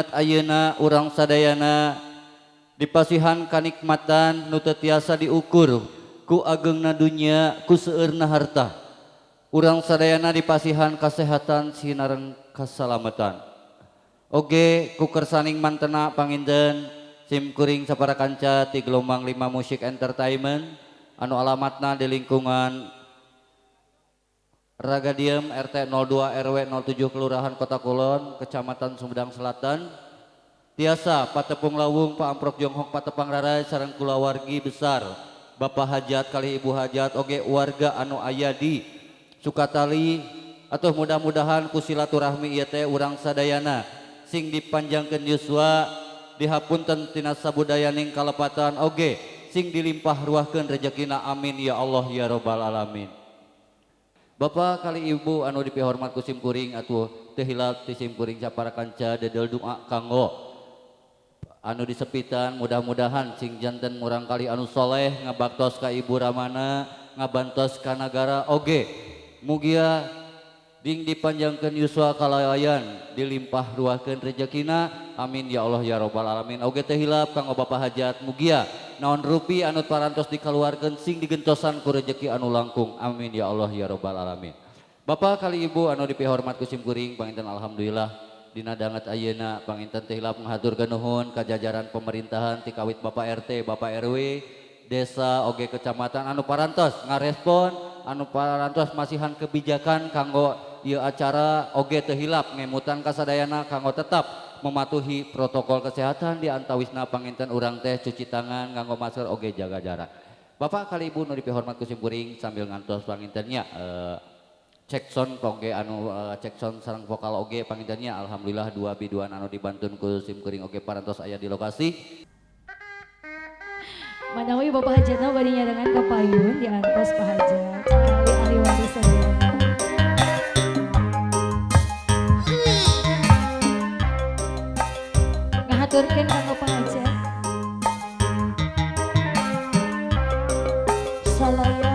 danget ayeuna urang sadayana dipasihan kanikmatan nu teu tiasa diukur ku ageungna dunya ku seueurna harta. Urang sadayana dipasihan kasehatan sinareng kasalamatan. Oge ku kersaning mantena panginten sim kuring sapara kanca ti gelombang 5 Musik Entertainment anu alamatna di lingkungan Ragadium RT 02 RW 07 Kelurahan Kota Kulon Kecamatan Sumedang Selatan. Tiasa patepung lawung Pak Amprok Jonghok patepang rarai sareng kulawargi besar Bapak Hajat kali Ibu Hajat oge warga anu aya di Sukatali atuh mudah-mudahan ku silaturahmi ieu teh urang sadayana sing dipanjangkeun yuswa dihapunten tina sabudayaning kalepatan oge sing dilimpah ruahkeun rezekina amin ya Allah ya robbal alamin. Bapak kali Ibu anu dipihormat ku sim kuring atuh teu hilap ti sim kuring sapara kanca dedel doa kanggo anu disepitan mudah-mudahan sing janten murang kali anu soleh ngabaktos ka ibu ramana ngabantos ka nagara oge mugia ding dipanjangkeun yuswa kalayan dilimpah ruahkeun rezekina amin ya Allah ya robbal alamin. Oge teh hilap kanggo Bapak Hajat mugia naon rupi anu parantos dikaluarkeun sing digentosan ku rezeki anu langkung amin ya Allah ya robbal alamin. Bapak kali Ibu anu dipihormat ku sim kuring panginten alhamdulillah dina danget ayeuna panginten teh hilap ngahaturkeun nuhun ka jajaran pemerintahan ti kawit Bapak RT Bapak RW desa oge kecamatan anu parantos ngarespon anu parantos masihan kebijakan kanggo ieu acara oge teu hilap ngemutan kasadayana kanggo tetap mematuhi protokol kesehatan di antawisna panginten urang teh cuci tangan nganggo masker oge jaga jarak. Bapak kali Ibu nu dipihormat ku sim kuring sambil ngantos pangintennya cek sound oge anu cek sound sareng vokal oge pangintennya alhamdulillah dua biduan anu dibantun ku sim kuring oge parantos aya di lokasi. Manawi Bapak Hajatna bari nyarengan ka payun di antos Pak Hajat ahli waris sadayana. Ngahaturkeun kanggo Pak Hajat. Salaya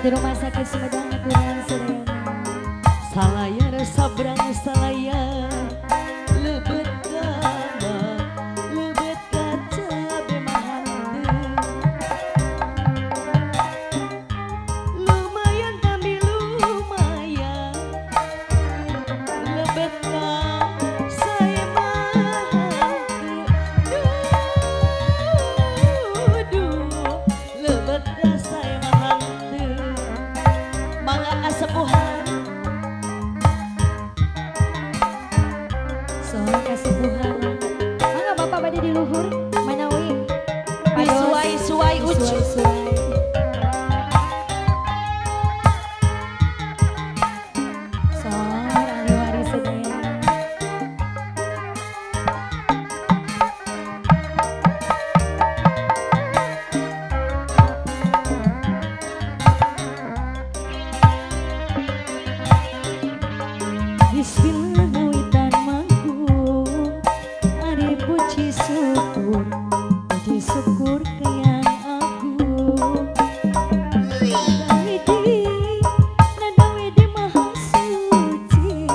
di rumah sakit Sumedang aturan sadayana. Salaya sabrang salaya lebet kama lebet kaca bemahante lumayan kami lumayan lebet ka saya mahante lebet ka saya mahante mangga kasepuhan Soal kasibuhan. Mangga Bapak bade di luhur manawi suai ucu suai. Soal ahli waris sadayana. Bismillah nawitan manggung ari puji syukur kayang agung Nadawidi maha suci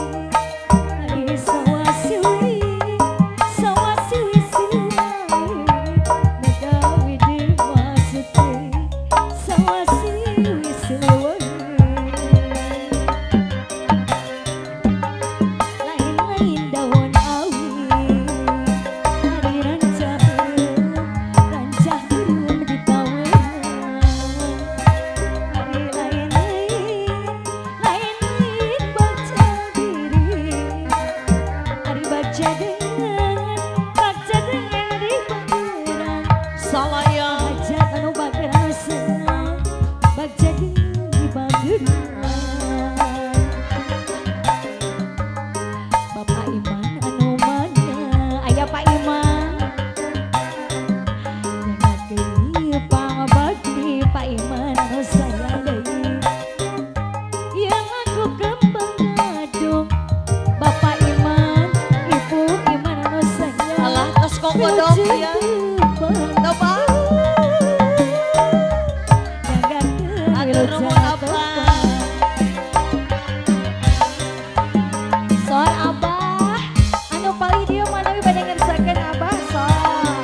ari sawasiwi siwai Nadawidi maha suci sawasiwi siwai bagja dengan di bageran Salayang hajat anu bageran anu senang bagja dengan di bageran Bapak Iman anu mana aya Pak Iman jangan keuli pangabakti Pak Iman anu sayang deui yang aku kembang ngadung Bapak Iman Ibu Iman anu sayang alah tos kokodok ya. Coba atur nuhun Abah. Soal Abah anu paling dia manawi bade ngersakeun Abah soal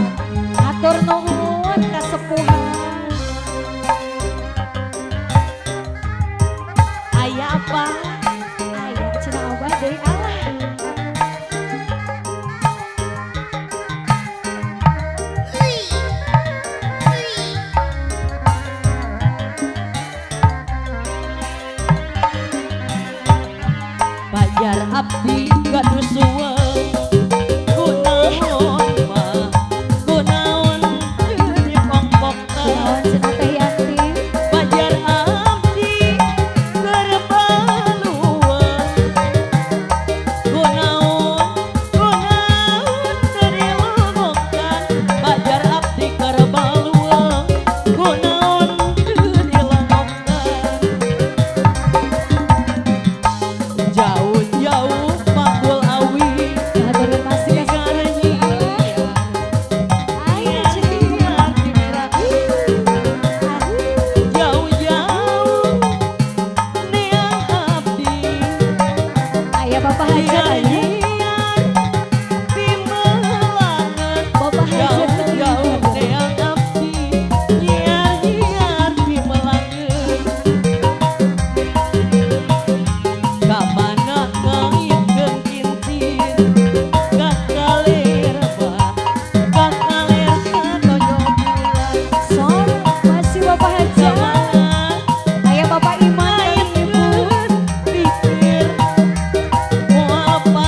atur nuhun kasepuhan Aya apa? aya cenah Abah deui alah Bayar abdi gaduh suweng kunaon mah kunaon teu dipongpokkeun kunaon cenah teh Yanti Bayar abdi keur baluweung kunaon teu dilongokkan Bayar abdi keur baluweung kunaon teu dilongokkan Jauh-jauh panggul awi ngaturkeun masih Garani aya cenah Jauh-jauh neang abdi aya Bapak Hajat aya Pimelangan Bapak Hajat Jauh-jauh neang abdi Nyiar-nyiar pimelangan Kamana ngangitkeun kintir Kakaler bah Kakaler katoyo bulan Son, masih Bapak Hajat aya Bapak Iman dan Ibu pikir mau apa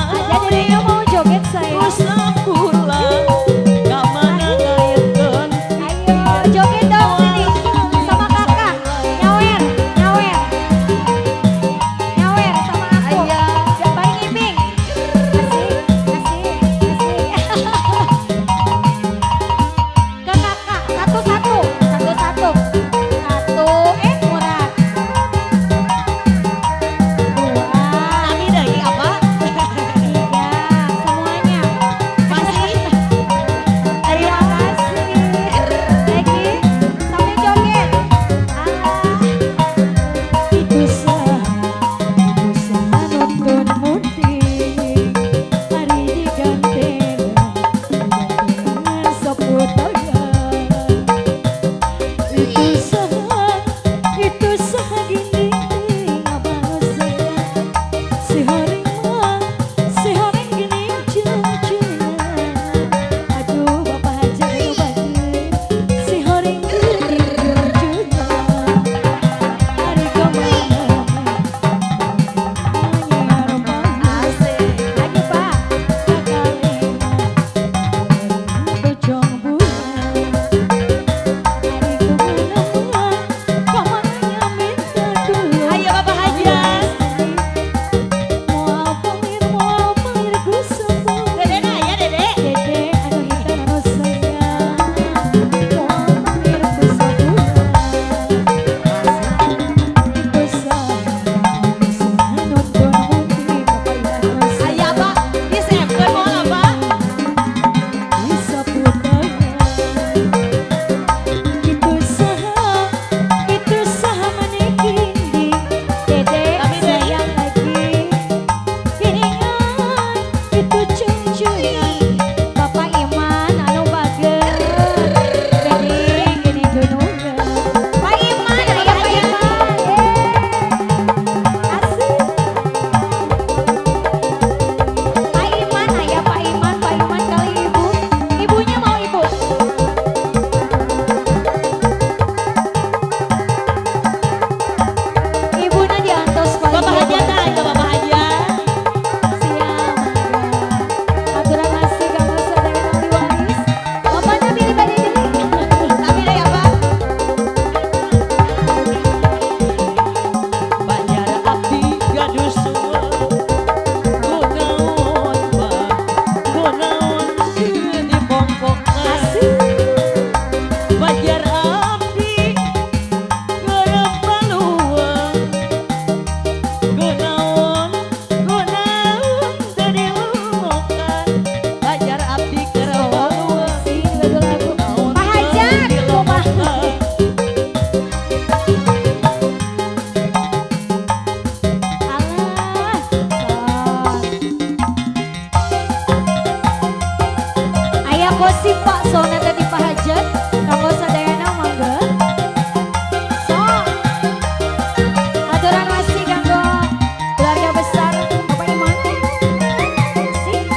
Kanggo si Pak Sona tadi Pak Hajat, kanggo sadayana mangga. Sok. Aturan masih kanggo keluarga besar Bapak Iman. Sik.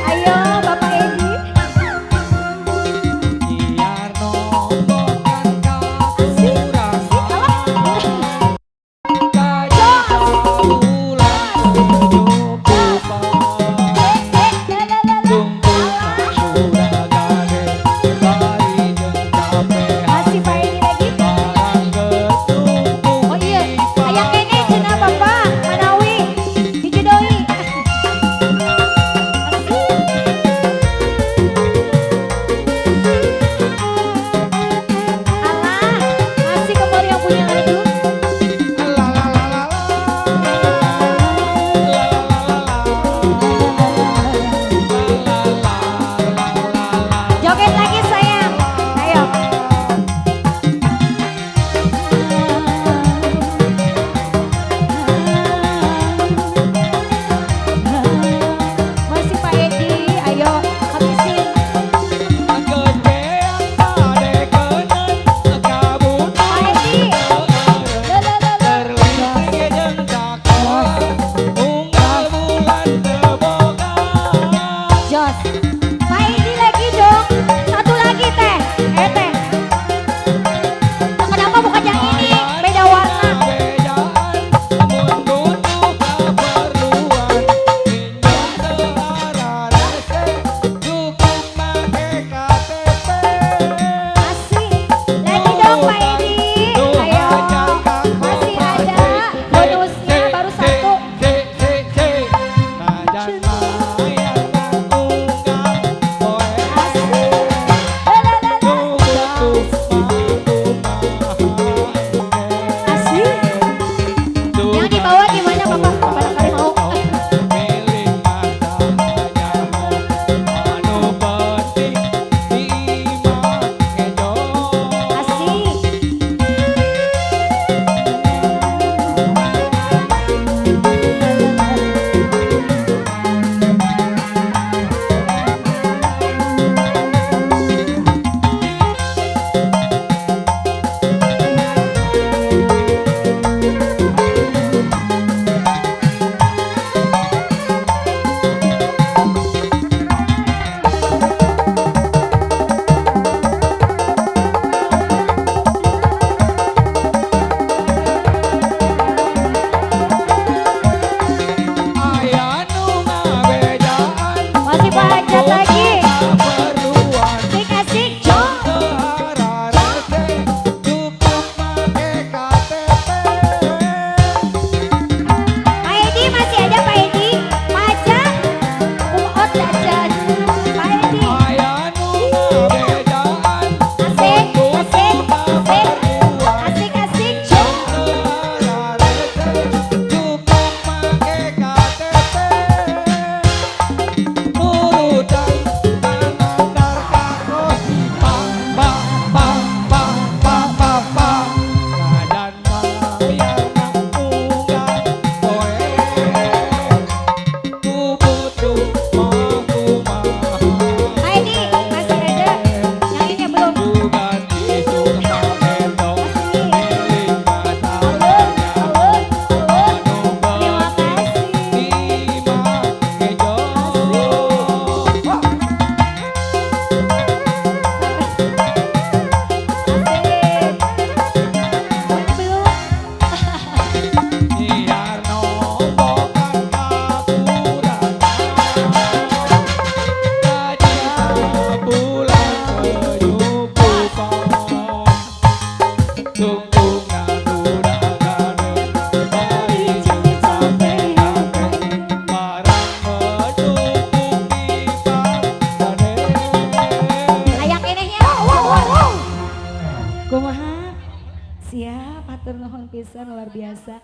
Ayo Bapak Edi. Masih Pak Edi lagi. Oh iya, aya kene cenah Bapak Manawi dijodoi. Alah, masih kembali yang punya lagu. Joget lagi sayang. Ayo. Masih Pak Edi, ayo habisin. Pak Edi. Jos. Pak Edi lagi dong. Satu lagi teh. Teh. Nah, kenapa bukan yang ini? Beda warna. Masih. Lagi dong Pak Edi. Ayo. Masih ada bonusnya baru satu. Asik. Yang di bawah gimana Bapak? Barangkali mau. Asik. Masih Pak Hajat lagi. Asik asik. Jom. Pak Edi masih ada Pak Edi. Pak Hajat. Uot jajan. Pak Edi. Asik asik asik. Asik asik. Jom. Pak Edi masih ada. Yang ini belum. Asik. Alun alun alun. Terima kasih. Asik. Mana belum? Ayak enehnya. Kumaha? Siap, hatur nuhun pisan luar biasa.